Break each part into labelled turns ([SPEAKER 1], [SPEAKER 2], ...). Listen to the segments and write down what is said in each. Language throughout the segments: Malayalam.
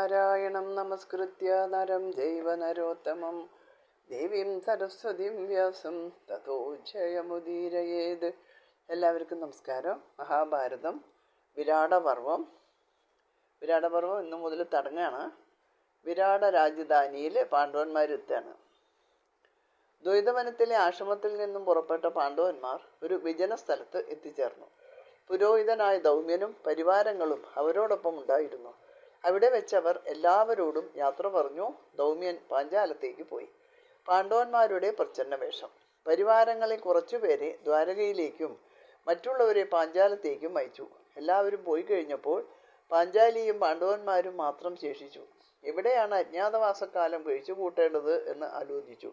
[SPEAKER 1] നാരായണം നമസ്കൃത്യ നരം ജൈവ നരോത്തമം ദേവീം സരസ്വതീം വ്യാസം തതോ ജയമുദീരയേത്. എല്ലാവർക്കും നമസ്കാരം. മഹാഭാരതം വിരാടപർവം ഇന്നു മുതൽ തുടങ്ങുകയാണ്. വിരാട രാജധാനിയിൽ പാണ്ഡവന്മാരെത്തുകയാണ്. ദ്വൈതവനത്തിലെ ആശ്രമത്തിൽ നിന്നും പുറപ്പെട്ട പാണ്ഡവന്മാർ ഒരു വിജന സ്ഥലത്ത് എത്തിച്ചേർന്നു. പുരോഹിതനായ ദൗമ്യനും പരിവാരങ്ങളും അവരോടൊപ്പം ഉണ്ടായിരുന്നു. അവിടെ വെച്ചവർ എല്ലാവരോടും യാത്ര പറഞ്ഞു. ദൗമ്യൻ പാഞ്ചാലത്തേക്ക് പോയി. പാണ്ഡവന്മാരുടെ പ്രച്ഛന്ന വേഷം. പരിവാരങ്ങളെ കുറച്ചുപേരെ ദ്വാരകയിലേക്കും മറ്റുള്ളവരെ പാഞ്ചാലത്തേക്കും അയച്ചു. എല്ലാവരും പോയി കഴിഞ്ഞപ്പോൾ പാഞ്ചാലിയും പാണ്ഡവന്മാരും മാത്രം ശേഷിച്ചു. എവിടെയാണ് അജ്ഞാതവാസക്കാലം കഴിച്ചു കൂട്ടേണ്ടത് എന്ന് ആലോചിച്ചു.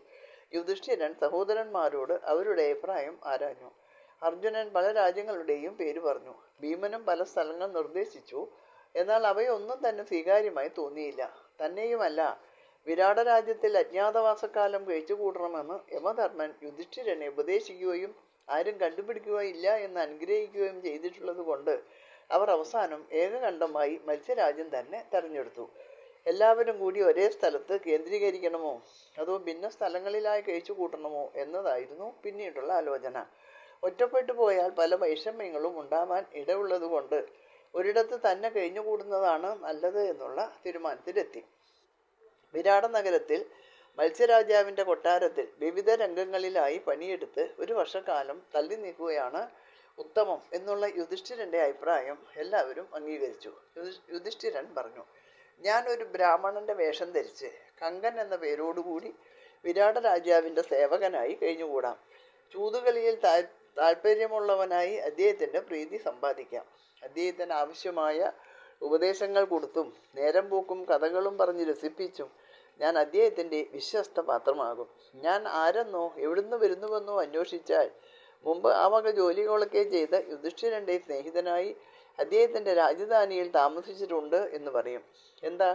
[SPEAKER 1] യുധിഷ്ഠിരൻ സഹോദരന്മാരോട് അവരുടെ അഭിപ്രായം ആരാഞ്ഞു. അർജുനൻ പല രാജ്യങ്ങളുടെയും പേര് പറഞ്ഞു. ഭീമനും പല സ്ഥലങ്ങൾ നിർദ്ദേശിച്ചു. എന്നാൽ അവയൊന്നും തന്നെ സ്വീകാര്യമായി തോന്നിയില്ല. തന്നെയുമല്ല, വിരാട രാജ്യത്തിൽ അജ്ഞാതവാസക്കാലം കഴിച്ചു കൂട്ടണമെന്ന് യമധർമ്മൻ യുധിഷ്ഠിരനെ ഉപദേശിക്കുകയും ആരും കണ്ടുപിടിക്കുകയില്ല എന്ന് അനുഗ്രഹിക്കുകയും ചെയ്തിട്ടുള്ളത് കൊണ്ട് അവർ അവസാനം ഏകകണ്ഠമായി മത്സ്യരാജ്യം തന്നെ തെരഞ്ഞെടുത്തു. എല്ലാവരും കൂടി ഒരേ സ്ഥലത്ത് കേന്ദ്രീകരിക്കണമോ അതോ ഭിന്ന സ്ഥലങ്ങളിലായി കഴിച്ചു കൂട്ടണമോ എന്നതായിരുന്നു പിന്നീടുള്ള ആലോചന. ഒറ്റപ്പെട്ടു പോയാൽ പല വൈഷമ്യങ്ങളും ഉണ്ടാവാൻ ഇടയുള്ളത് കൊണ്ട് ഒരിടത്ത് തന്നെ കഴിഞ്ഞുകൂടുന്നതാണ് നല്ലത് എന്നുള്ള തീരുമാനത്തിലെത്തി. വിരാട നഗരത്തിൽ മത്സ്യരാജാവിൻ്റെ കൊട്ടാരത്തിൽ വിവിധ രംഗങ്ങളിലായി പണിയെടുത്ത് ഒരു വർഷക്കാലം തള്ളി നീക്കുകയാണ് ഉത്തമം എന്നുള്ള യുധിഷ്ഠിരൻ്റെ അഭിപ്രായം എല്ലാവരും അംഗീകരിച്ചു. യുധിഷ്ഠിരൻ പറഞ്ഞു, ഞാൻ ഒരു ബ്രാഹ്മണന്റെ വേഷം ധരിച്ച് കങ്കൻ എന്ന പേരോടുകൂടി വിരാട രാജാവിൻ്റെ സേവകനായി കഴിഞ്ഞുകൂടാം. ചൂതുകളിയിൽ താല്പര്യമുള്ളവനായി അദ്ദേഹത്തിൻ്റെ പ്രീതി സമ്പാദിക്കാം. അദ്ദേഹത്തിന് ആവശ്യമായ ഉപദേശങ്ങൾ കൊടുത്തും നേരം പോക്കും കഥകളും പറഞ്ഞ് രസിപ്പിച്ചും ഞാൻ അദ്ദേഹത്തിൻ്റെ വിശ്വസ്ത പാത്രമാകും. ഞാൻ ആരെന്നോ എവിടുന്ന് വരുന്നുവെന്നോ അന്വേഷിച്ചാൽ മുമ്പ് ആ വക ജോലികളൊക്കെ ചെയ്ത യുധിഷ്ഠിരൻ്റെ സ്നേഹിതനായി അദ്ദേഹത്തിൻ്റെ രാജധാനിയിൽ താമസിച്ചിട്ടുണ്ട് എന്ന് പറയും. എന്താ,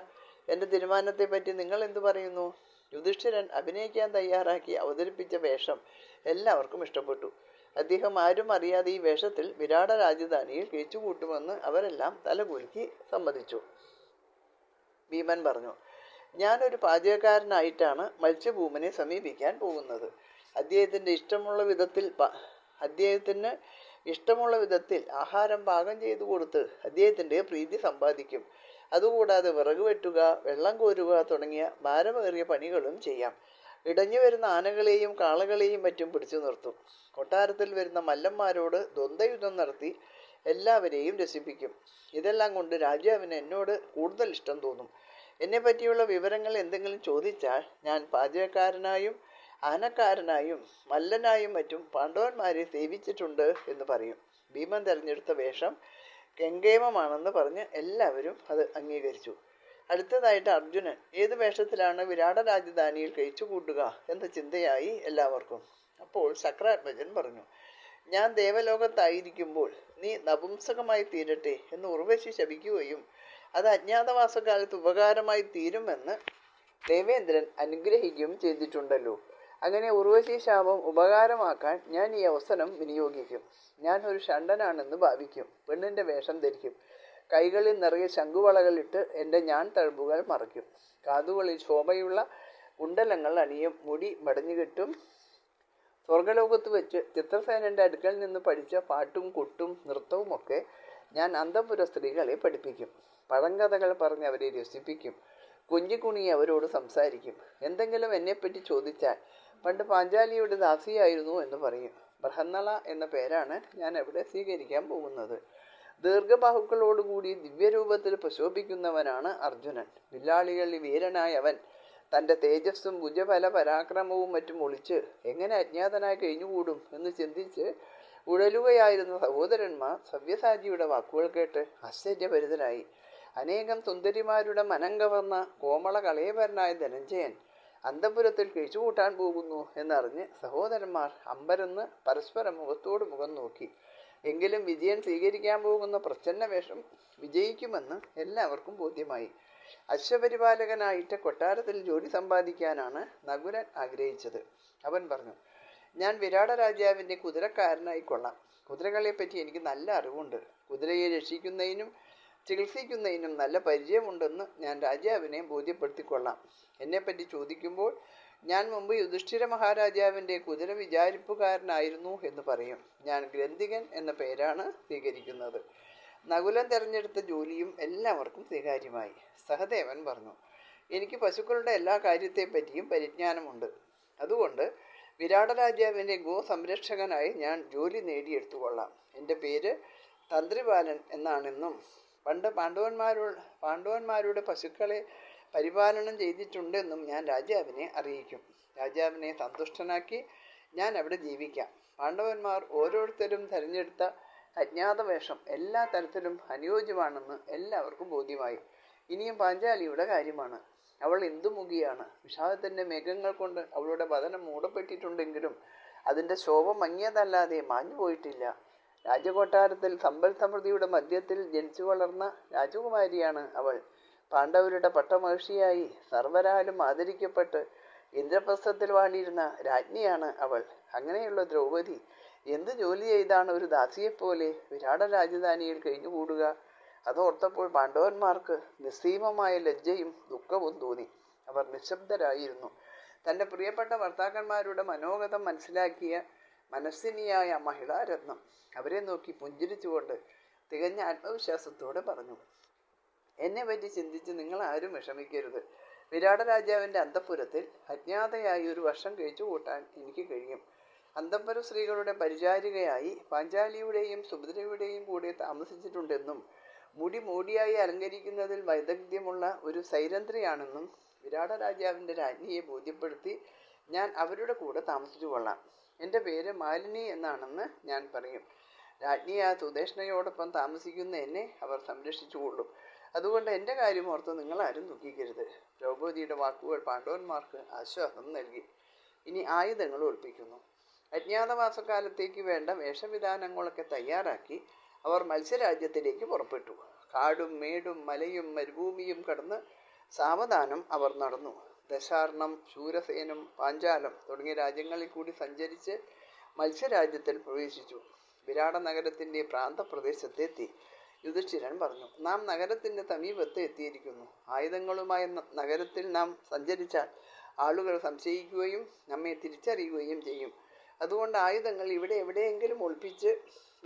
[SPEAKER 1] എൻ്റെ തീരുമാനത്തെ പറ്റി നിങ്ങൾ എന്തു പറയുന്നു? യുധിഷ്ഠിരൻ അഭിനയിക്കാൻ തയ്യാറാക്കി അവതരിപ്പിച്ച വേഷം എല്ലാവർക്കും ഇഷ്ടപ്പെട്ടു. അദ്ദേഹം ആരും അറിയാതെ ഈ വേഷത്തിൽ വിരാട രാജധാനിയിൽ കഴിച്ചുകൂട്ടുമെന്ന് അവരെല്ലാം തലകുലുക്കി സമ്മതിച്ചു. ഭീമൻ പറഞ്ഞു, ഞാനൊരു പാചകക്കാരനായിട്ടാണ് മത്സ്യഭൂമനെ സമീപിക്കാൻ പോകുന്നത്. അദ്ദേഹത്തിന് ഇഷ്ടമുള്ള വിധത്തിൽ ആഹാരം പാകം ചെയ്തു കൊടുത്ത് അദ്ദേഹത്തിൻ്റെ പ്രീതി സമ്പാദിക്കും. അതുകൂടാതെ വിറക് വെട്ടുക, വെള്ളം കോരുക തുടങ്ങിയ ഭാരമേറിയ പണികളും ചെയ്യാം. ഇടഞ്ഞു വരുന്ന ആനകളെയും കാളകളെയും മറ്റും പിടിച്ചു നിർത്തും. കൊട്ടാരത്തിൽ വരുന്ന മല്ലന്മാരോട് ദ്വന്ദ്വയുദ്ധം നടത്തി എല്ലാവരെയും രസിപ്പിക്കും. ഇതെല്ലാം കൊണ്ട് രാജാവിന് എന്നോട് കൂടുതൽ ഇഷ്ടം തോന്നും. എന്നെ പറ്റിയുള്ള വിവരങ്ങൾ എന്തെങ്കിലും ചോദിച്ചാൽ ഞാൻ പാചകക്കാരനായും ആനക്കാരനായും മല്ലനായും മറ്റും പാണ്ഡവന്മാരെ സേവിച്ചിട്ടുണ്ട് എന്ന് പറയും. ഭീമൻ തെരഞ്ഞെടുത്ത വേഷം കെങ്കേമമാണെന്ന് പറഞ്ഞ് എല്ലാവരും അത് അംഗീകരിച്ചു. അടുത്തതായിട്ട് അർജുനൻ ഏത് വേഷത്തിലാണ് വിരാട രാജധാനിയിൽ കഴിച്ചു കൂട്ടുക എന്ന ചിന്തയായി എല്ലാവർക്കും. അപ്പോൾ ശക്രാത്മജൻ പറഞ്ഞു, ഞാൻ ദേവലോകത്തായിരിക്കുമ്പോൾ നീ നപുംസകമായി തീരട്ടെ എന്ന് ഉർവശി ശപിക്കുകയും അത് അജ്ഞാതവാസകാലത്ത് ഉപകാരമായി തീരുമെന്ന് ദേവേന്ദ്രൻ അനുഗ്രഹിക്കുകയും ചെയ്തിട്ടുണ്ടല്ലോ. അങ്ങനെ ഉർവശി ശാപം ഉപകാരമാക്കാൻ ഞാൻ ഈ അവസരം വിനിയോഗിക്കും. ഞാൻ ഒരു ഷണ്ടനാണെന്ന് ഭാവിക്കും. പെണ്ണിൻ്റെ വേഷം ധരിക്കും. കൈകളിൽ നിറയെ ശംഖുവളകളിട്ട് എൻ്റെ ഞാൻ തഴമ്പുകൾ മറയ്ക്കും. കാതുകളിൽ ശോഭയുള്ള കുണ്ടലങ്ങൾ അണിയും. മുടി മടഞ്ഞുകെട്ടും. സ്വർഗലോകത്ത് വെച്ച് ചിത്രസേനൻ്റെ അടുക്കൽ നിന്ന് പഠിച്ച പാട്ടും കൊട്ടും നൃത്തവുമൊക്കെ ഞാൻ അന്തഃപുര സ്ത്രീകളെ പഠിപ്പിക്കും. പഴങ്കഥകൾ പറഞ്ഞ് അവരെ രസിപ്പിക്കും. കുഞ്ഞിക്കുണി അവരോട് സംസാരിക്കും. എന്തെങ്കിലും എന്നെപ്പറ്റി ചോദിച്ചാൽ പണ്ട് പാഞ്ചാലിയുടെ ദാസിയായിരുന്നു എന്ന് പറയും. ബൃഹന്നള എന്ന പേരാണ് ഞാൻ അവിടെ സ്വീകരിക്കാൻ പോകുന്നത്. ദീർഘബാഹുക്കളോടുകൂടി ദിവ്യരൂപത്തിൽ പ്രശോഭിക്കുന്നവനാണ് അർജുനൻ. വില്ലാളികളിൽ വീരനായ അവൻ തൻ്റെ തേജസ്സും ഭുജബല പരാക്രമവും മറ്റും ഒളിച്ച് എങ്ങനെ അജ്ഞാതനായി കഴിഞ്ഞുകൂടും എന്ന് ചിന്തിച്ച് ഉഴലുകയായിരുന്ന സഹോദരന്മാർ സവ്യസാചിയുടെ വാക്കുകൾ കേട്ട് ആശ്ചര്യഭരിതരായി. അനേകം സുന്ദരിമാരുടെ മനം കവർന്ന കോമള കളയപരനായ ധനഞ്ജയൻ അന്തഃപുരത്തിൽ കഴിച്ചുകൂട്ടാൻ പോകുന്നു എന്നറിഞ്ഞ് സഹോദരന്മാർ അമ്പരന്ന് പരസ്പരം മുഖത്തോട് മുഖം നോക്കി. എങ്കിലും വിജയൻ സ്വീകരിക്കാൻ പോകുന്ന പ്രച്ഛന്ന വേഷം വിജയിക്കുമെന്ന് എല്ലാവർക്കും ബോധ്യമായി. അശ്വപരിപാലകനായിട്ട് കൊട്ടാരത്തിൽ ജോലി സമ്പാദിക്കാനാണ് നകുലൻ ആഗ്രഹിച്ചത്. അവൻ പറഞ്ഞു, ഞാൻ വിരാട രാജാവിൻ്റെ കുതിരക്കാരനായിക്കൊള്ളാം. കുതിരകളെപ്പറ്റി എനിക്ക് നല്ല അറിവുണ്ട്. കുതിരയെ രക്ഷിക്കുന്നതിനും ചികിത്സിക്കുന്നതിനും നല്ല പരിചയമുണ്ടെന്ന് ഞാൻ രാജാവിനെ ബോധ്യപ്പെടുത്തിക്കൊള്ളാം. എന്നെപ്പറ്റി ചോദിക്കുമ്പോൾ ഞാൻ മുമ്പ് യുധിഷ്ഠിര മഹാരാജാവിൻ്റെ കുതിര വിചാരിപ്പുകാരനായിരുന്നു എന്ന് പറയും. ഞാൻ ഗ്രന്ഥികൻ എന്ന പേരാണ് സ്വീകരിക്കുന്നത്. നകുലൻ തിരഞ്ഞെടുത്ത ജോലിയും എല്ലാവർക്കും സ്വീകാര്യമായി. സഹദേവൻ പറഞ്ഞു, എനിക്ക് പശുക്കളുടെ എല്ലാ കാര്യത്തെപ്പറ്റിയും പരിജ്ഞാനമുണ്ട്. അതുകൊണ്ട് വിരാട രാജാവിൻ്റെ ഗോ സംരക്ഷകനായി ഞാൻ ജോലി നേടിയെടുത്തുകൊള്ളാം. എൻ്റെ പേര് തന്ത്രിപാലൻ എന്നാണെന്നും പണ്ട് പാണ്ഡവന്മാരുടെ പശുക്കളെ പരിപാലനം ചെയ്തിട്ടുണ്ടെന്നും ഞാൻ രാജാവിനെ അറിയിക്കും. രാജാവിനെ സന്തുഷ്ടനാക്കി ഞാൻ അവിടെ ജീവിക്കാം. പാണ്ഡവന്മാർ ഓരോരുത്തരും തിരഞ്ഞെടുത്ത അജ്ഞാതവേഷം എല്ലാ തരത്തിലും അനുയോജ്യമാണെന്ന് എല്ലാവർക്കും ബോധ്യമായി. ഇനിയും പാഞ്ചാലിയുടെ കാര്യമാണ്. അവൾ ഇന്ദുമുഖിയാണ്. വിഷാദത്തിൻ്റെ മേഘങ്ങൾ കൊണ്ട് അവളുടെ വദനം മൂടപ്പെട്ടിട്ടുണ്ടെങ്കിലും അതിൻ്റെ ശോഭ മങ്ങിയതല്ലാതെ മാഞ്ഞു പോയിട്ടില്ല. രാജകൊട്ടാരത്തിൽ സമ്പൽ സമൃദ്ധിയുടെ മധ്യത്തിൽ ജനിച്ചു വളർന്ന രാജകുമാരിയാണ് അവൾ. പാണ്ഡവരുടെ പട്ടമഹിഷിയായി സർവരാലും ആദരിക്കപ്പെട്ട് ഇന്ദ്രപ്രസ്ഥത്തിൽ വാണിരുന്ന രാജ്ഞിയാണ് അവൾ. അങ്ങനെയുള്ള ദ്രൗപദി എന്ത് ജോലി ചെയ്താണ് ഒരു ദാസിയെപ്പോലെ വിരാട രാജധാനിയിൽ കഴിഞ്ഞുകൂടുക? അതോർത്തപ്പോൾ പാണ്ഡവന്മാർക്ക് നിസ്സീമമായ ലജ്ജയും ദുഃഖവും തോന്നി. അവർ നിശബ്ദരായിരുന്നു. തൻ്റെ പ്രിയപ്പെട്ട ഭർത്താക്കന്മാരുടെ മനോഗതം മനസ്സിലാക്കിയ മനസ്സിനിയായ മഹിളാരത്നം അവരെ നോക്കി പുഞ്ചിരിച്ചുകൊണ്ട് തികഞ്ഞ ആത്മവിശ്വാസത്തോടെ പറഞ്ഞു, എന്നെ പറ്റി ചിന്തിച്ച് നിങ്ങൾ ആരും വിഷമിക്കരുത്. വിരാട രാജാവിൻ്റെ അന്തഃപുരത്തിൽ അജ്ഞാതയായി ഒരു വർഷം കഴിച്ചു കൂട്ടാൻ എനിക്ക് കഴിയും. അന്തഃപുര സ്ത്രീകളുടെ പരിചാരികയായി പാഞ്ചാലിയുടെയും സുഭദ്രയുടെയും കൂടെ താമസിച്ചിട്ടുണ്ടെന്നും മുടി മൂടിയായി അലങ്കരിക്കുന്നതിൽ വൈദഗ്ധ്യമുള്ള ഒരു സൈരന്ധ്രിയാണെന്നും വിരാട രാജാവിൻ്റെ രാജ്ഞിയെ ബോധ്യപ്പെടുത്തി ഞാൻ അവരുടെ കൂടെ താമസിച്ചു കൊള്ളാം. എൻ്റെ പേര് മാലിനി എന്നാണെന്ന് ഞാൻ പറയും. രാജ്ഞി ആ സുദേഷ്ണയോടൊപ്പം താമസിക്കുന്ന എന്നെ അവർ സംരക്ഷിച്ചുകൊള്ളും. അതുകൊണ്ട് എൻ്റെ കാര്യം ഓർത്ത് നിങ്ങളാരും ദുഃഖിക്കരുത്. ദ്രൗപദിയുടെ വാക്കുകൾ പാണ്ഡവന്മാർക്ക് ആശ്വാസം നൽകി. ഇനി ആയുധങ്ങൾ ഒളിപ്പിക്കുന്നു. അജ്ഞാതവാസകാലത്തേക്ക് വേണ്ട വേഷവിധാനങ്ങളൊക്കെ തയ്യാറാക്കി അവർ മത്സ്യരാജ്യത്തിലേക്ക് പുറപ്പെട്ടു. കാടും മേടും മലയും മരുഭൂമിയും കടന്ന് സാവധാനം അവർ നടന്നു. ദശാർണം, ശൂരസേനം, പാഞ്ചാലം തുടങ്ങിയ രാജ്യങ്ങളിൽ കൂടി സഞ്ചരിച്ച് മത്സ്യരാജ്യത്തിൽ പ്രവേശിച്ചു. വിരാട നഗരത്തിൻ്റെ പ്രാന്തപ്രദേശത്തെത്തി. യുധിഷ്ഠിരൻ പറഞ്ഞു, നാം നഗരത്തിൻ്റെ സമീപത്ത് എത്തിയിരിക്കുന്നു. ആയുധങ്ങളുമായി നഗരത്തിൽ നാം സഞ്ചരിച്ചാൽ ആളുകൾ സംശയിക്കുകയും നമ്മെ തിരിച്ചറിയുകയും ചെയ്യും. അതുകൊണ്ട് ആയുധങ്ങൾ ഇവിടെ എവിടെയെങ്കിലും ഒളിപ്പിച്ച്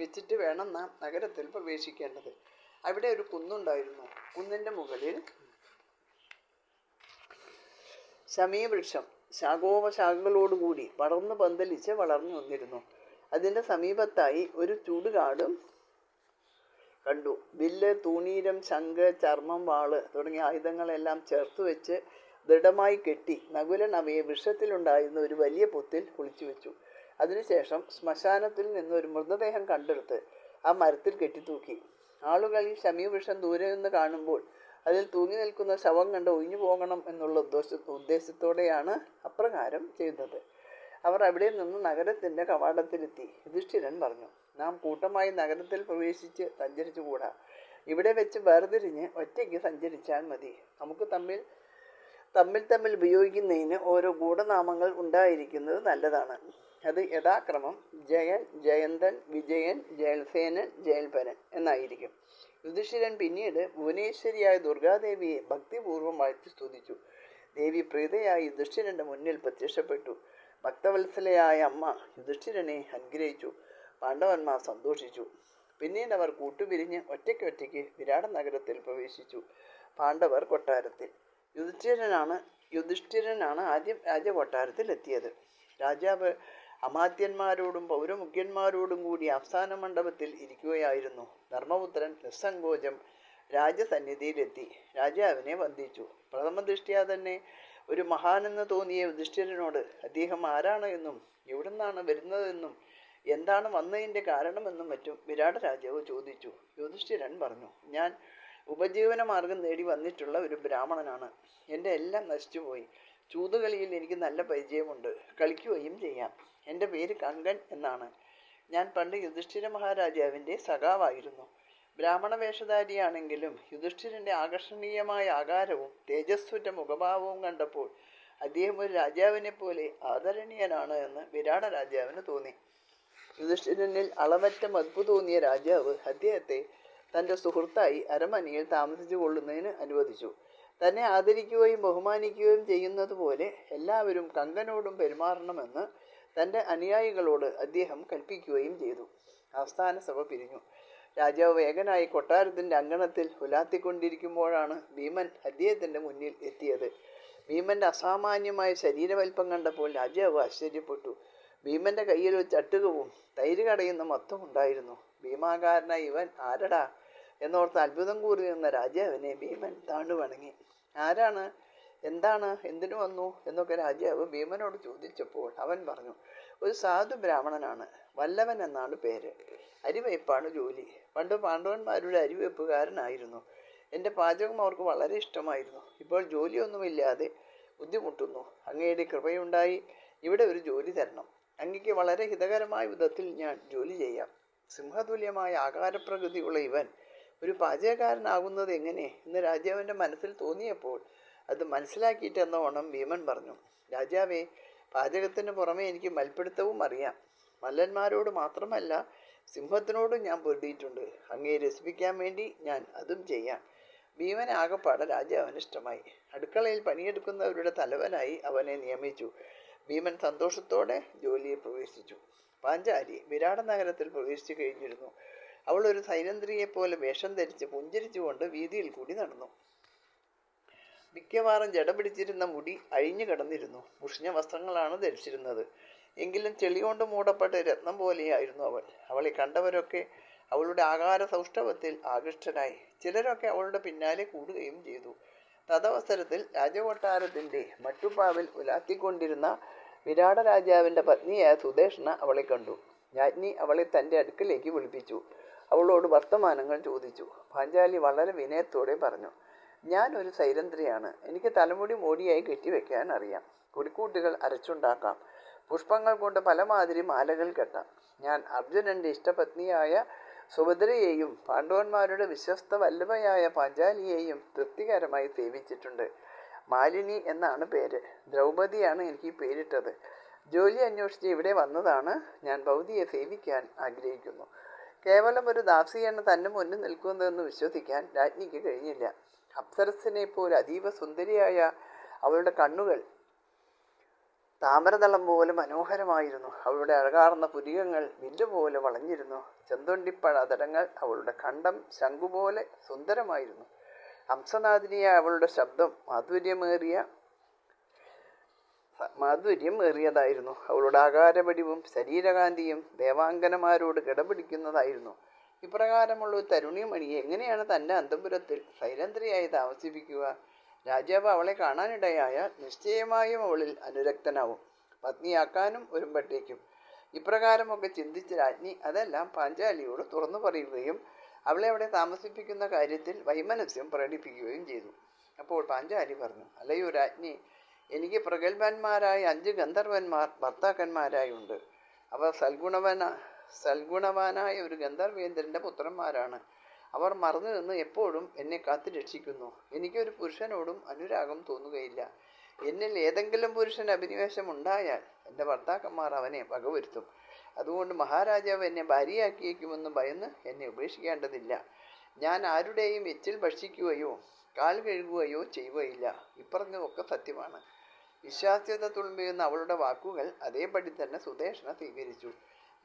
[SPEAKER 1] വെച്ചിട്ട് വേണം നാം നഗരത്തിൽ പ്രവേശിക്കേണ്ടത്. അവിടെ ഒരു കുന്നുണ്ടായിരുന്നു. കുന്നിൻ്റെ മുകളിൽ ശമീവൃക്ഷം ശാഖോപശാഖകളോടുകൂടി പടർന്നു പന്തലിച്ച് വളർന്നു വന്നിരുന്നു. അതിൻ്റെ സമീപത്തായി ഒരു ചൂടുകാടും കണ്ടു. വില്ല്, തൂണീരം, ശംഖ്, ചർമ്മം, വാള് തുടങ്ങിയ ആയുധങ്ങളെല്ലാം ചേർത്ത് വെച്ച് ദൃഢമായി കെട്ടി നകുലൻ അവയെ വൃക്ഷത്തിലുണ്ടായിരുന്ന ഒരു വലിയ പൊത്തിൽ കുളിച്ചു വെച്ചു. അതിനുശേഷം ശ്മശാനത്തിൽ നിന്ന് ഒരു മൃതദേഹം കണ്ടെടുത്ത് ആ മരത്തിൽ കെട്ടിത്തൂക്കി. ആളുകൾ ഈ ശമീവൃക്ഷം ദൂരെ നിന്ന് കാണുമ്പോൾ അതിൽ തൂങ്ങി നിൽക്കുന്ന ശവം കണ്ട് ഒഴിഞ്ഞു പോകണം എന്നുള്ള ഉദ്ദേശത്തോടെയാണ് അപ്രകാരം ചെയ്തത്. അവർ അവിടെ നിന്ന് നഗരത്തിൻ്റെ കവാടത്തിലെത്തി. യുധിഷ്ഠിരൻ പറഞ്ഞു, നാം കൂട്ടമായി നഗരത്തിൽ പ്രവേശിച്ച് സഞ്ചരിച്ചുകൂടാ. ഇവിടെ വെച്ച് വേർതിരിഞ്ഞ് ഒറ്റയ്ക്ക് സഞ്ചരിച്ചാൽ മതി. നമുക്ക് തമ്മിൽ ഉപയോഗിക്കുന്നതിന് ഓരോ ഗൂഢനാമങ്ങൾ ഉണ്ടായിരിക്കുന്നത് നല്ലതാണ്. അത് യഥാക്രമം ജയൻ, ജയന്തൻ, വിജയൻ, ജയൽസേനൻ, ജയൽപരൻ എന്നായിരിക്കും. യുധിഷ്ഠിരൻ പിന്നീട് ഭുവനേശ്വരിയായ ദുർഗാദേവിയെ ഭക്തിപൂർവ്വം വാഴ്ത്തി സ്തുതിച്ചു. ദേവി പ്രീതയായി യുധിഷ്ഠിരൻ്റെ മുന്നിൽ പ്രത്യക്ഷപ്പെട്ടു. ഭക്തവത്സലയായ അമ്മ യുധിഷ്ഠിരനെ അനുഗ്രഹിച്ചു. പാണ്ഡവന്മാർ സന്തോഷിച്ചു. പിന്നീട് അവർ കൂട്ടുപിരിഞ്ഞ് ഒറ്റയ്ക്ക് വിരാട നഗരത്തിൽ പ്രവേശിച്ചു. പാണ്ഡവർ കൊട്ടാരത്തിൽ. യുധിഷ്ഠിരനാണ് ആദ്യം രാജകൊട്ടാരത്തിൽ എത്തിയത്. രാജാവ് അമാത്യന്മാരോടും പൗരമുഖ്യന്മാരോടും കൂടി ആസ്ഥാന മണ്ഡപത്തിൽ ഇരിക്കുകയായിരുന്നു. ധർമ്മപുത്രൻ നിസ്സങ്കോചം രാജസന്നിധിയിലെത്തി രാജാവിനെ വന്ദിച്ചു. പ്രഥമദൃഷ്ട്യാ തന്നെ ഒരു മഹാനെന്ന് തോന്നിയ യുധിഷ്ഠിരനോട് അദ്ദേഹം ആരാണ് എന്നും എവിടുന്നാണ് വരുന്നതെന്നും എന്താണ് വന്നതിൻ്റെ കാരണമെന്നും മറ്റും വിരാട രാജാവ് ചോദിച്ചു. യുധിഷ്ഠിരൻ പറഞ്ഞു, ഞാൻ ഉപജീവന മാർഗം നേടി വന്നിട്ടുള്ള ഒരു ബ്രാഹ്മണനാണ്. എൻ്റെ എല്ലാം നശിച്ചുപോയി. ചൂതുകളിയിൽ എനിക്ക് നല്ല പരിചയമുണ്ട്. കളിക്കുകയും ചെയ്യാം. എൻ്റെ പേര് കങ്കൻ എന്നാണ്. ഞാൻ പണ്ട് യുധിഷ്ഠിര മഹാരാജാവിൻ്റെ സഖാവായിരുന്നു. ബ്രാഹ്മണ വേഷധാരിയാണെങ്കിലും യുധിഷ്ഠിരൻ്റെ ആകർഷണീയമായ ആകാരവും തേജസ്സുറ്റ മുഖഭാവവും കണ്ടപ്പോൾ അദ്ദേഹം ഒരു രാജാവിനെ പോലെ ആദരണീയനാണ് എന്ന് വിരാട രാജാവിന് തോന്നി. യുധിഷ്ഠിരനിൽ അളവറ്റ മതിപ്പ് തോന്നിയ രാജാവ് അദ്ദേഹത്തെ തൻ്റെ സുഹൃത്തായി അരമനയിൽ താമസിച്ചു കൊള്ളുന്നതിന് അനുവദിച്ചു. തന്നെ ആദരിക്കുകയും ബഹുമാനിക്കുകയും ചെയ്യുന്നത് പോലെ എല്ലാവരും കങ്കനോടും പെരുമാറണമെന്ന് തൻ്റെ അനുയായികളോട് അദ്ദേഹം കൽപ്പിക്കുകയും ചെയ്തു. ആസ്ഥാന സഭ പിരിഞ്ഞു. രാജാവ് വേഗനായി കൊട്ടാരത്തിൻ്റെ അങ്കണത്തിൽ ഉലാത്തിക്കൊണ്ടിരിക്കുമ്പോഴാണ് ഭീമൻ അദ്ദേഹത്തിൻ്റെ മുന്നിൽ എത്തിയത്. ഭീമന്റെ അസാമാന്യമായ ശരീരവൽപ്പം കണ്ടപ്പോൾ രാജാവ് ആശ്ചര്യപ്പെട്ടു. ഭീമന്റെ കയ്യിൽ ഒരു ചട്ടുകവും തൈര് കടയുന്ന മത്തും ഉണ്ടായിരുന്നു. ഭീമാകാരനായ ഇവൻ ആരടാ എന്നോർത്ത് അത്ഭുതം കൂറി നിന്ന രാജാവിനെ ഭീമൻ താണ്ടു വണങ്ങി. ആരാണ്, എന്താണ്, എന്തിനു വന്നു എന്നൊക്കെ രാജാവ് ഭീമനോട് ചോദിച്ചപ്പോൾ അവൻ പറഞ്ഞു, ഒരു സാധു ബ്രാഹ്മണനാണ്, വല്ലവൻ എന്നാണ് പേര്, അരിവെപ്പാണ് ജോലി. പണ്ട് പാണ്ഡവന്മാരുടെ അരിവെപ്പുകാരനായിരുന്നു. എൻ്റെ പാചകം അവർക്ക് വളരെ ഇഷ്ടമായിരുന്നു. ഇപ്പോൾ ജോലിയൊന്നുമില്ലാതെ ബുദ്ധിമുട്ടുന്നു. അങ്ങയുടെ കൃപയുണ്ടായി ഇവിടെ ഒരു ജോലി തരണം. അങ്ങയ്ക്ക് വളരെ ഹിതകരമായ വിധത്തിൽ ഞാൻ ജോലി ചെയ്യാം. സിംഹതുല്യമായ ആകാരപ്രകൃതിയുള്ള ഇവൻ ഒരു പാചകക്കാരനാകുന്നത് എങ്ങനെ എന്ന് രാജാവിൻ്റെ മനസ്സിൽ തോന്നിയപ്പോൾ അത് മനസ്സിലാക്കിയിട്ടെന്നോണം ഭീമൻ പറഞ്ഞു, രാജാവേ, പാചകത്തിന് പുറമെ എനിക്ക് മൽപ്പിടുത്തവും അറിയാം. മല്ലന്മാരോട് മാത്രമല്ല, സിംഹത്തിനോടും ഞാൻ പൊരുതിയിട്ടുണ്ട്. അങ്ങയെ രസിപ്പിക്കാൻ വേണ്ടി ഞാൻ അതും ചെയ്യാം. ഭീമനെ ആകപ്പാടെ രാജാവിന് ഇഷ്ടമായി. അടുക്കളയിൽ പണിയെടുക്കുന്നവരുടെ തലവനായി അവനെ നിയമിച്ചു. ഭീമൻ സന്തോഷത്തോടെ ജോലിയിൽ പ്രവേശിച്ചു. പാഞ്ചാലി വിരാട നഗരത്തിൽ പ്രവേശിച്ചു കഴിഞ്ഞിരുന്നു. അവൾ ഒരു സൈനന്ദ്രിയെപ്പോലെ വേഷം ധരിച്ച് പുഞ്ചിരിച്ചുകൊണ്ട് വീതിയിൽ കൂടി നടന്നു. മിക്കവാറും ജട പിടിച്ചിരുന്ന മുടി അഴിഞ്ഞു കിടന്നിരുന്നു. മുഷിഞ്ഞ വസ്ത്രങ്ങളാണ് ധരിച്ചിരുന്നത്. എങ്കിലും ചെളി കൊണ്ട് മൂടപ്പെട്ട രത്നം പോലെയായിരുന്നു അവൾ. അവളെ കണ്ടവരൊക്കെ അവളുടെ ആകാര സൗഷ്ഠവത്തിൽ ആകൃഷ്ടരായി. ചിലരൊക്കെ അവളുടെ പിന്നാലെ കൂടുകയും ചെയ്തു. തദവസരത്തിൽ രാജകൊട്ടാരത്തിൻ്റെ മട്ടുപ്പാവിൽ ഉലാത്തിക്കൊണ്ടിരുന്ന വിരാട രാജാവിൻ്റെ പത്നിയായ സുദേഷ്ണ അവളെ കണ്ടു. രാജ്ഞി അവളെ തൻ്റെ അടുക്കലേക്ക് വിളിപ്പിച്ചു. അവളോട് വർത്തമാനങ്ങൾ ചോദിച്ചു. പാഞ്ചാലി വളരെ വിനയത്തോടെ പറഞ്ഞു, ഞാൻ ഒരു സൈരന്ധ്രിയാണ്. എനിക്ക് തലമുടി മോടിയായി കെട്ടിവെക്കാൻ അറിയാം. കുടിക്കൂട്ടുകൾ അരച്ചുണ്ടാക്കാം. പുഷ്പങ്ങൾ കൊണ്ട് പലമാതിരി മാലകൾ കെട്ടാം. ഞാൻ അർജുനൻ്റെ ഇഷ്ടപത്നിയായ സുഭദ്രയെയും പാണ്ഡവന്മാരുടെ വിശ്വസ്ത വല്ലഭയായ പാഞ്ചാലിയെയും തൃപ്തികരമായി സേവിച്ചിട്ടുണ്ട്. മാലിനി എന്നാണ് പേര്. ദ്രൗപദിയാണ് എനിക്ക് പേരിട്ടത്. ജോലി അന്വേഷിച്ച് ഇവിടെ വന്നതാണ്. ഞാൻ ഭൗതിയെ സേവിക്കാൻ ആഗ്രഹിക്കുന്നു. കേവലം ഒരു ദാസിയാണ് തന്നെ മുന്നിൽ നിൽക്കുന്നതെന്ന് വിശ്വസിക്കാൻ രാജ്ഞിക്ക് കഴിഞ്ഞില്ല. അപ്സരസിനെ പോലെ അതീവ സുന്ദരിയായ അവളുടെ കണ്ണുകൾ താമരതളം പോലെ മനോഹരമായിരുന്നു. അവളുടെ അഴകാർന്ന പുരികങ്ങൾ വില്ലുപോലെ വളഞ്ഞിരുന്നു. ചെന്തൊണ്ടിപ്പഴതടങ്ങൾ അവളുടെ കണ്ഠം ശംഖുപോലെ സുന്ദരമായിരുന്നു. ഹംസനാദിനിയായ അവളുടെ ശബ്ദം മാധുര്യമേറിയതായിരുന്നു. അവളുടെ ആകാരവടിവും ശരീരകാന്തിയും ദേവാംഗനമാരോട് കിടപിടിക്കുന്നതായിരുന്നു. ഇപ്രകാരമുള്ള ഒരു തരുണിമണിയെ എങ്ങനെയാണ് തൻ്റെ അന്തഃപുരത്തിൽ സൈരന്ധ്രിയായി താമസിപ്പിക്കുക? രാജാവ് അവളെ കാണാനിടയായാൽ നിശ്ചയമായും അവളിൽ അനുരക്തനാവും, പത്നിയാക്കാനും ഒരുമ്പട്ടേക്കും. ഇപ്രകാരമൊക്കെ ചിന്തിച്ച രാജ്ഞി അതെല്ലാം പാഞ്ചാലിയോട് തുറന്നു പറയുകയും അവളെ അവിടെ താമസിപ്പിക്കുന്ന കാര്യത്തിൽ വൈമനസ്യം പ്രകടിപ്പിക്കുകയും ചെയ്തു. അപ്പോൾ പാഞ്ചാലി പറഞ്ഞു, അല്ലയോ രാജ്ഞി, എനിക്ക് പ്രഗത്ഭന്മാരായ 5 ഗന്ധർവന്മാർ ഭർത്താക്കന്മാരായുണ്ട്. അവർ സൽഗുണവാനായ ഒരു ഗന്ധർവേന്ദ്രൻ്റെ പുത്രന്മാരാണ്. അവർ മറന്നു നിന്ന് എപ്പോഴും എന്നെ കാത്തു രക്ഷിക്കുന്നു. എനിക്കൊരു പുരുഷനോടും അനുരാഗം തോന്നുകയില്ല. എന്നിൽ ഏതെങ്കിലും പുരുഷൻ അഭിനിവേശം ഉണ്ടായാൽ എൻ്റെ ഭർത്താക്കന്മാർ അവനെ വകവരുത്തും. അതുകൊണ്ട് മഹാരാജാവ് എന്നെ ഭാര്യയാക്കിയേക്കുമെന്ന് ഭയന്ന് എന്നെ ഉപേക്ഷിക്കേണ്ടതില്ല. ഞാൻ ആരുടെയും എച്ചിൽ ഭക്ഷിക്കുകയോ കാൽ കഴുകുകയോ ചെയ്യുകയില്ല. ഇപ്പറഞ്ഞതൊക്കെ സത്യമാണ്. വിശ്വാസ്യത തുളുമ്പുന്ന അവളുടെ വാക്കുകൾ അതേപടി തന്നെ സുദേഷ്ണ സ്വീകരിച്ചു.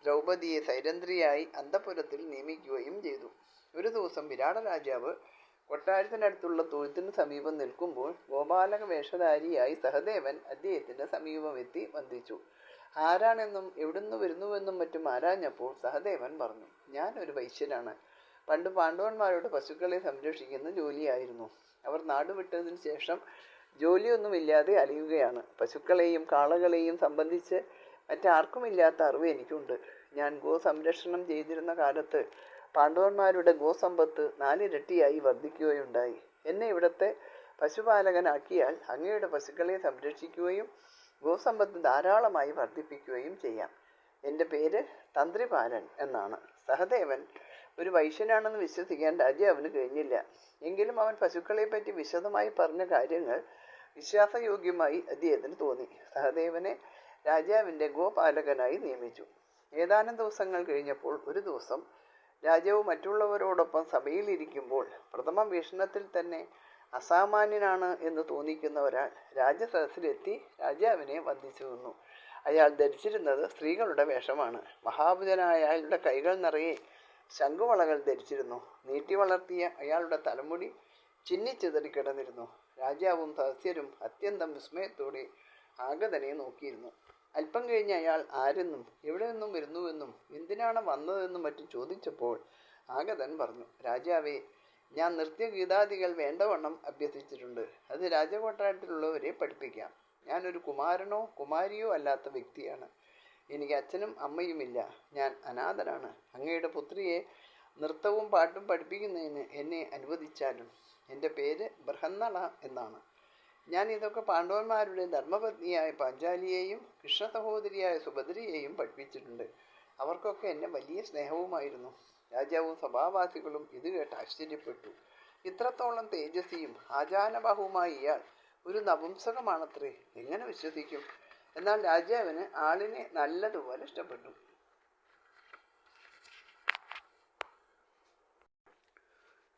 [SPEAKER 1] ദ്രൗപദിയെ സൈരന്ധ്രിയായി അന്തഃപുരത്തിൽ നിയമിക്കുകയും ചെയ്തു. ഒരു ദിവസം വിരാട രാജാവ് കൊട്ടാരത്തിനടുത്തുള്ള തൊഴുത്തിന് സമീപം നിൽക്കുമ്പോൾ ഗോപാലക വേഷധാരിയായി സഹദേവൻ അദ്ദേഹത്തിൻ്റെ സമീപമെത്തി വന്ദിച്ചു. ആരാണെന്നും എവിടുന്ന് വരുന്നുവെന്നും മറ്റും ആരാഞ്ഞപ്പോൾ സഹദേവൻ പറഞ്ഞു, ഞാൻ ഒരു വൈശ്യനാണ്. പണ്ട് പാണ്ഡവന്മാരുടെ പശുക്കളെ സംരക്ഷിക്കുന്ന ജോലിയായിരുന്നു. അവർ നാടുവിട്ടതിന് ശേഷം ജോലിയൊന്നുമില്ലാതെ അലയുകയാണ്. പശുക്കളെയും കാളകളെയും സംബന്ധിച്ച് മറ്റാർക്കുമില്ലാത്ത അറിവ് എനിക്കുണ്ട്. ഞാൻ ഗോസംരക്ഷണം ചെയ്തിരുന്ന കാലത്ത് പാണ്ഡവന്മാരുടെ ഗോസമ്പത്ത് 4 ഇരട്ടിയായി വർദ്ധിക്കുകയുണ്ടായി. എന്നെ ഇവിടുത്തെ പശുപാലകനാക്കിയാൽ അങ്ങയുടെ പശുക്കളെ സംരക്ഷിക്കുകയും ഗോസമ്പത്ത് ധാരാളമായി വർദ്ധിപ്പിക്കുകയും ചെയ്യാം. എൻ്റെ പേര് തന്ത്രിപാലൻ എന്നാണ്. സഹദേവൻ ഒരു വൈശ്യനാണെന്ന് വിശ്വസിക്കാൻ രാജാവിന് കഴിഞ്ഞില്ല. എങ്കിലും അവൻ പശുക്കളെപ്പറ്റി വിശദമായി പറഞ്ഞ കാര്യങ്ങൾ വിശ്വാസയോഗ്യമായി അദ്ദേഹത്തിന് തോന്നി. സഹദേവനെ രാജാവിൻ്റെ ഗോപാലകനായി നിയമിച്ചു. ഏതാനും ദിവസങ്ങൾ കഴിഞ്ഞപ്പോൾ ഒരു ദിവസം രാജാവ് മറ്റുള്ളവരോടൊപ്പം സഭയിലിരിക്കുമ്പോൾ പ്രഥമ വീക്ഷണത്തിൽ തന്നെ അസാമാന്യനാണ് എന്ന് തോന്നിക്കുന്ന ഒരാൾ രാജസദസ്സിലെത്തി രാജാവിനെ വന്ദിച്ചു നിന്നു. അയാൾ ധരിച്ചിരുന്നത് സ്ത്രീകളുടെ വേഷമാണ്. മഹാഭുജനായ അയാളുടെ കൈകൾ നിറയെ ശംഖുവളകൾ ധരിച്ചിരുന്നു. നീട്ടി വളർത്തിയ അയാളുടെ തലമുടി ചിന്നിച്ചിതറിക്കിടന്നിരുന്നു. രാജാവും സദസ്യരും അത്യന്തം വിസ്മയത്തോടെ ആഗതനെ നോക്കിയിരുന്നു. അല്പം കഴിഞ്ഞ് അയാൾ ആരെന്നും എവിടെ നിന്നും വരുന്നുവെന്നും എന്തിനാണ് വന്നതെന്നും മറ്റും ചോദിച്ചപ്പോൾ ആഗതൻ പറഞ്ഞു, രാജാവേ, ഞാൻ നൃത്യഗീതാദികൾ വേണ്ടവണ്ണം അഭ്യസിച്ചിട്ടുണ്ട്. അത് രാജകൊട്ടാരത്തിലുള്ളവരെ പഠിപ്പിക്കാം. ഞാനൊരു കുമാരനോ കുമാരിയോ അല്ലാത്ത വ്യക്തിയാണ്. എനിക്ക് അച്ഛനും അമ്മയുമില്ല. ഞാൻ അനാഥനാണ്. അങ്ങയുടെ പുത്രിയെ നൃത്തവും പാട്ടും പഠിപ്പിക്കുന്നതിന് എന്നെ അനുവദിച്ചാലും. എൻ്റെ പേര് ബൃഹന്നള എന്നാണ്. ഞാൻ ഇതൊക്കെ പാണ്ഡവന്മാരുടെ ധർമ്മപത്നിയായ പാഞ്ചാലിയെയും കൃഷ്ണ സഹോദരിയായ സുഭദ്രയെയും പഠിപ്പിച്ചിട്ടുണ്ട്. അവർക്കൊക്കെ എന്നെ വലിയ സ്നേഹവുമായിരുന്നു. രാജാവും സഭാവാസികളും ഇത് കേട്ട് ആശ്ചര്യപ്പെട്ടു. ഇത്രത്തോളം തേജസ്വിയും ആചാനബാഹുവുമായ ഇയാൾ ഒരു നപുംസകമാണത്രേ, എങ്ങനെ വിശ്വസിക്കും? എന്നാൽ രാജാവിന് ആളിനെ നല്ലതുപോലെ ഇഷ്ടപ്പെട്ടു.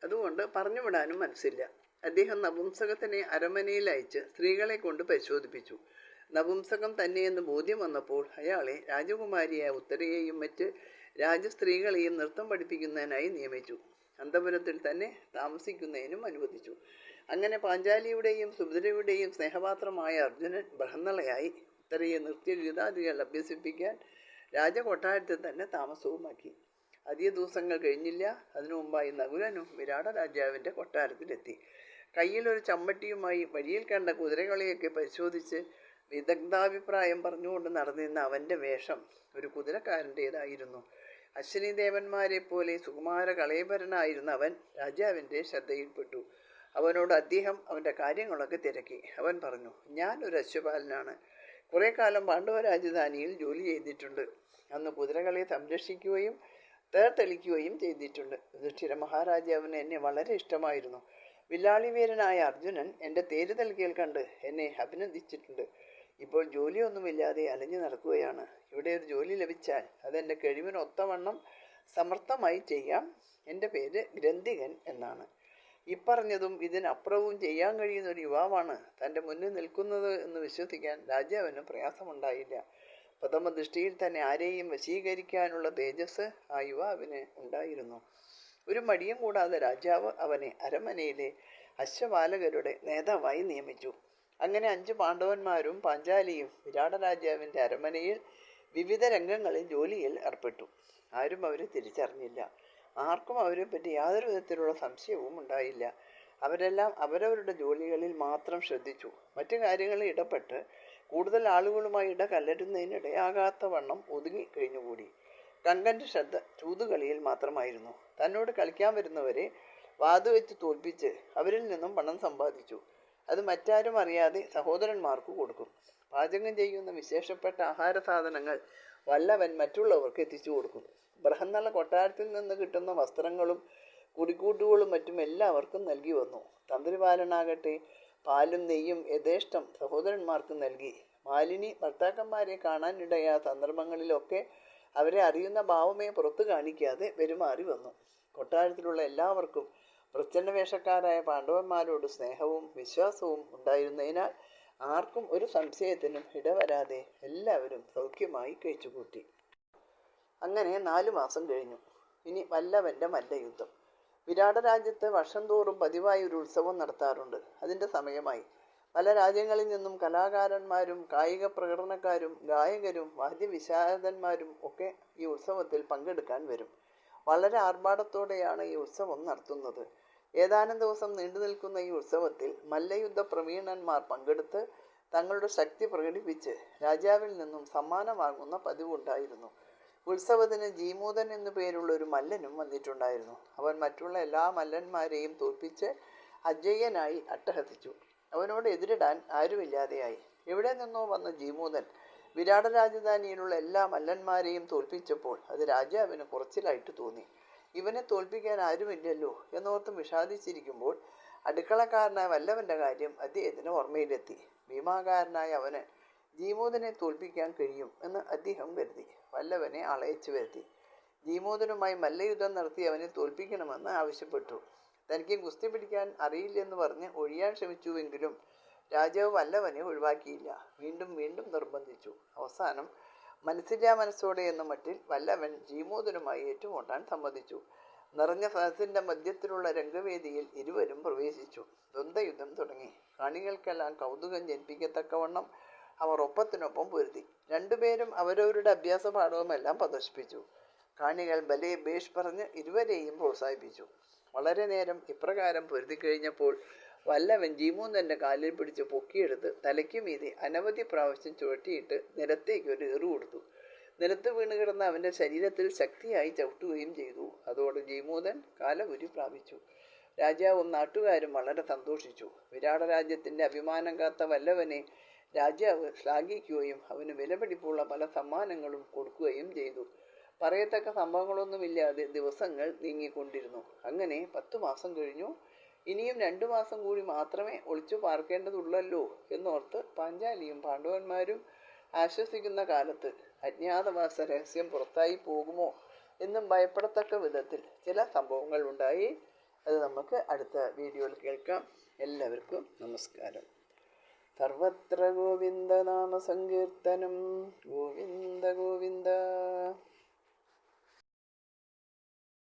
[SPEAKER 1] അതുകൊണ്ട് പറഞ്ഞുവിടാനും മനസ്സില്ല. അദ്ദേഹം നപുംസകത്തിനെ അരമനയിൽ അയച്ച് സ്ത്രീകളെ കൊണ്ട് പരിശോധിപ്പിച്ചു. നപുംസകം തന്നെയെന്ന് ബോധ്യം വന്നപ്പോൾ അയാളെ രാജകുമാരിയായ ഉത്തരയെയും മറ്റ് രാജസ്ത്രീകളെയും നൃത്തം പഠിപ്പിക്കുന്നതിനായി നിയമിച്ചു. അന്തപുരത്തിൽ തന്നെ താമസിക്കുന്നതിനും അനുവദിച്ചു. അങ്ങനെ പാഞ്ചാലിയുടെയും സുഭദ്രയുടെയും സ്നേഹപാത്രമായ അർജുനൻ ബൃഹന്നളയായി ഉത്തരയെ നൃത്യഗീതാദികൾ അഭ്യസിപ്പിക്കാൻ രാജകൊട്ടാരത്തിൽ തന്നെ താമസവുമാക്കി. അധിക ദിവസങ്ങൾ കഴിഞ്ഞില്ല. അതിനു മുമ്പായി നകുലനും വിരാട രാജാവിൻ്റെ കൊട്ടാരത്തിലെത്തി. കയ്യിലൊരു ചമ്മട്ടിയുമായി വഴിയിൽ കണ്ട കുതിരകളെയൊക്കെ പരിശോധിച്ച് വിദഗ്ധാഭിപ്രായം പറഞ്ഞുകൊണ്ട് നടന്നിരുന്ന അവൻ്റെ വേഷം ഒരു കുതിരക്കാരൻ്റേതായിരുന്നു. അശ്വിനി ദേവന്മാരെ പോലെ സുകുമാര കളേബരനായിരുന്ന അവൻ രാജാവിൻ്റെ ശ്രദ്ധയിൽപ്പെട്ടു. അവനോട് അദ്ദേഹം അവൻ്റെ കാര്യങ്ങളൊക്കെ തിരക്കി. അവൻ പറഞ്ഞു, ഞാൻ ഒരു അശ്വപാലനാണ്. കുറേ കാലം പാണ്ഡവ രാജധാനിയിൽ ജോലി ചെയ്തിട്ടുണ്ട്. അന്ന് കുതിരകളെ സംരക്ഷിക്കുകയും തേർത്തെളിക്കുകയും ചെയ്തിട്ടുണ്ട്. യുധിഷ്ഠിര മഹാരാജാവിന് എന്നെ വളരെ ഇഷ്ടമായിരുന്നു. വില്ലാളി വീരനായ അർജുനൻ എൻ്റെ തേരുതൽക്കൽ കണ്ട് എന്നെ അഭിനന്ദിച്ചിട്ടുണ്ട്. ഇപ്പോൾ ജോലിയൊന്നുമില്ലാതെ അലഞ്ഞു നടക്കുകയാണ്. ഇവിടെ ഒരു ജോലി ലഭിച്ചാൽ അതെൻ്റെ കഴിവിനൊത്തവണ്ണം സമർത്ഥമായി ചെയ്യാം. എൻ്റെ പേര് ഗ്രന്ഥികൻ എന്നാണ്. ഇപ്പറഞ്ഞതും ഇതിനപ്പുറവും ചെയ്യാൻ കഴിയുന്ന ഒരു യുവാവാണ് തൻ്റെ മുന്നിൽ നിൽക്കുന്നത് എന്ന് വിശ്വസിക്കാൻ രാജാവിന് പ്രയാസമുണ്ടായില്ല. പ്രഥമ ദൃഷ്ടിയിൽ തന്നെ ആരെയും വശീകരിക്കാനുള്ള തേജസ് ആ യുവാവിന് ഉണ്ടായിരുന്നു. ഒരു മടിയും കൂടാതെ രാജാവ് അവനെ അരമനയിലെ അശ്വപാലകരുടെ നേതാവായി നിയമിച്ചു. അങ്ങനെ 5 പാണ്ഡവന്മാരും പാഞ്ചാലിയും വിരാട രാജാവിൻ്റെ അരമനയിൽ വിവിധ രംഗങ്ങളിൽ ജോലിയിൽ ഏർപ്പെട്ടു. ആരും അവരെ തിരിച്ചറിഞ്ഞില്ല. ആർക്കും അവരെപ്പറ്റി യാതൊരു വിധത്തിലുള്ള സംശയവും ഉണ്ടായില്ല. അവരെല്ലാം അവരവരുടെ ജോലികളിൽ മാത്രം ശ്രദ്ധിച്ചു. മറ്റു കാര്യങ്ങളിൽ ഇടപെട്ട് കൂടുതൽ ആളുകളുമായി ഇടകലരുന്നതിനിടയാകാത്ത വണ്ണം ഒതുങ്ങി കഴിഞ്ഞുകൂടി. കങ്കൻ്റെ ശ്രദ്ധ ചൂതുകളിയിൽ മാത്രമായിരുന്നു. തന്നോട് കളിക്കാൻ വരുന്നവരെ വാതുവെച്ച് തോൽപ്പിച്ച് അവരിൽ നിന്നും പണം സമ്പാദിച്ചു. അത് മറ്റാരും അറിയാതെ സഹോദരന്മാർക്ക് കൊടുക്കും. പാചകം ചെയ്യുന്ന വിശേഷപ്പെട്ട ആഹാര സാധനങ്ങൾ വല്ലവൻ മറ്റുള്ളവർക്ക് എത്തിച്ചു കൊടുക്കും. ബൃഹന്നള കൊട്ടാരത്തിൽ നിന്ന് കിട്ടുന്ന വസ്ത്രങ്ങളും കുടിക്കൂട്ടുകളും മറ്റും എല്ലാവർക്കും നൽകി വന്നു. തന്ത്രിപാലനാകട്ടെ പാലും നെയ്യും യഥേഷ്ടം സഹോദരന്മാർക്ക് നൽകി. മാലിനി ഭർത്താക്കന്മാരെ കാണാനിടയായ സന്ദർഭങ്ങളിലൊക്കെ അവരെ അറിയുന്ന ഭാവമേ പുറത്തു കാണിക്കാതെ പെരുമാറി വന്നു. കൊട്ടാരത്തിലുള്ള എല്ലാവർക്കും പ്രച്ഛന്ന വേഷക്കാരായ പാണ്ഡവന്മാരോട് സ്നേഹവും വിശ്വാസവും ഉണ്ടായിരുന്നതിനാൽ ആർക്കും ഒരു സംശയത്തിനും ഇടവരാതെ എല്ലാവരും സൗഖ്യമായി കഴിച്ചുകൂട്ടി. അങ്ങനെ 4 മാസം കഴിഞ്ഞു. ഇനി വല്ലവൻ്റെ മല്ലയുദ്ധം. വിരാട രാജ്യത്ത് വർഷം തോറും പതിവായി ഒരു ഉത്സവം നടത്താറുണ്ട്. അതിൻ്റെ സമയമായി. പല രാജ്യങ്ങളിൽ നിന്നും കലാകാരന്മാരും കായിക പ്രകടനക്കാരും ഗായകരും വാദ്യവിശാരദന്മാരും ഒക്കെ ഈ ഉത്സവത്തിൽ പങ്കെടുക്കാൻ വരും. വളരെ ആർഭാടത്തോടെയാണ് ഈ ഉത്സവം നടത്തുന്നത്. ഏതാനും ദിവസം നീണ്ടു നിൽക്കുന്ന ഈ ഉത്സവത്തിൽ മല്ലയുദ്ധ പ്രവീണന്മാർ പങ്കെടുത്ത് തങ്ങളുടെ ശക്തി പ്രകടിപ്പിച്ച് രാജാവിൽ നിന്നും സമ്മാനം വാങ്ങുന്ന പതിവുണ്ടായിരുന്നു. ഉത്സവത്തിന് ജീമൂതൻ എന്നു പേരുള്ള ഒരു മല്ലനും വന്നിട്ടുണ്ടായിരുന്നു. അവൻ മറ്റുള്ള എല്ലാ മല്ലന്മാരെയും തോൽപ്പിച്ച് അജയ്യനായി അട്ടഹസിച്ചു. അവനോട് എതിരിടാൻ ആരുമില്ലാതെയായി. എവിടെ നിന്നോ വന്ന ജീമൂതൻ വിരാട രാജധാനിയിലുള്ള എല്ലാ മല്ലന്മാരെയും തോൽപ്പിച്ചപ്പോൾ അത് രാജാവിന് കുറച്ചിലായിട്ട് തോന്നി. ഇവനെ തോൽപ്പിക്കാൻ ആരുമില്ലല്ലോ എന്നോർത്തും വിഷാദിച്ചിരിക്കുമ്പോൾ അടുക്കളക്കാരനായ വല്ലവൻ്റെ കാര്യം അദ്ദേഹത്തിന് ഓർമ്മയിലെത്തി. ഭീമാകാരനായ അവന് ജീമൂതനെ തോൽപ്പിക്കാൻ കഴിയും എന്ന് അദ്ദേഹം കരുതി. വല്ലവനെ അളയച്ചു വരുത്തി. ജീമൂതനുമായി മല്ലയുദ്ധം നടത്തി അവനെ തോൽപ്പിക്കണമെന്ന് ആവശ്യപ്പെട്ടു. തനിക്ക് ഗുസ്തി പിടിക്കാൻ അറിയില്ലെന്ന് പറഞ്ഞ് ഒഴിയാൻ ശ്രമിച്ചുവെങ്കിലും രാജാവ് വല്ലവനെ ഒഴിവാക്കിയില്ല. വീണ്ടും വീണ്ടും നിർബന്ധിച്ചു. അവസാനം മനസ്സില്ലാ മനസ്സോടെ എന്ന മട്ടിൽ വല്ലവൻ ജീമൂതനുമായി ഏറ്റുമുട്ടാൻ സമ്മതിച്ചു. നിറഞ്ഞ സദസ്സിന്റെ മധ്യത്തിലുള്ള രംഗവേദിയിൽ ഇരുവരും പ്രവേശിച്ചു. ദ്വന്ദ്വയുദ്ധം തുടങ്ങി. കാണികൾക്കെല്ലാം കൗതുകം ജനിപ്പിക്കത്തക്കവണ്ണം അവർ ഒപ്പത്തിനൊപ്പം പൊരുതി. രണ്ടുപേരും അവരവരുടെ അഭ്യാസ പാഠവുമെല്ലാം പ്രദർശിപ്പിച്ചു. കാണികൾ ബലേ ബേഷ് പറഞ്ഞ് ഇരുവരെയും പ്രോത്സാഹിപ്പിച്ചു. വളരെ നേരം ഇപ്രകാരം പൊരുതി കഴിഞ്ഞപ്പോൾ വല്ലവൻ ജീമൂതന്റെ കാലിൽ പിടിച്ച് പൊക്കിയെടുത്ത് തലയ്ക്കു മീതെ അനവധി പ്രാവശ്യം ചുഴറ്റിയിട്ട് നിലത്തേക്ക് ഒരു ഏറു കൊടുത്തു. നിലത്ത് വീണുകിടന്ന അവന്റെ ശരീരത്തിൽ ശക്തിയായി ചവിട്ടുകയും ചെയ്തു. അതോടെ ജീമൂതൻ കാലപുരി പ്രാപിച്ചു. രാജാവും നാട്ടുകാരും വളരെ സന്തോഷിച്ചു. വിരാട രാജ്യത്തിന്റെ അഭിമാനം കാത്ത വല്ലവനെ രാജാവ് ശ്ലാഘിക്കുകയും അവന് വിലപിടിപ്പുള്ള പല സമ്മാനങ്ങളും കൊടുക്കുകയും ചെയ്തു. പറയത്തക്ക സംഭവങ്ങളൊന്നുമില്ലാതെ ദിവസങ്ങൾ നീങ്ങിക്കൊണ്ടിരുന്നു. അങ്ങനെ 10 മാസം കഴിഞ്ഞു. ഇനിയും 2 മാസം കൂടി മാത്രമേ ഒളിച്ചു പാർക്കേണ്ടതുള്ളല്ലോ എന്നോർത്ത് പാഞ്ചാലിയും പാണ്ഡവന്മാരും ആശ്വസിക്കുന്ന കാലത്ത് അജ്ഞാതവാസ രഹസ്യം പുറത്തായി പോകുമോ എന്നും ഭയപ്പെടത്തക്ക വിധത്തിൽ ചില സംഭവങ്ങൾ ഉണ്ടായി. അത് നമുക്ക് അടുത്ത വീഡിയോയിൽ കേൾക്കാം. എല്ലാവർക്കും നമസ്കാരം. സർവത്ര ഗോവിന്ദ നാമ സങ്കീർത്തനം. ഗോവിന്ദ ഗോവിന്ദ.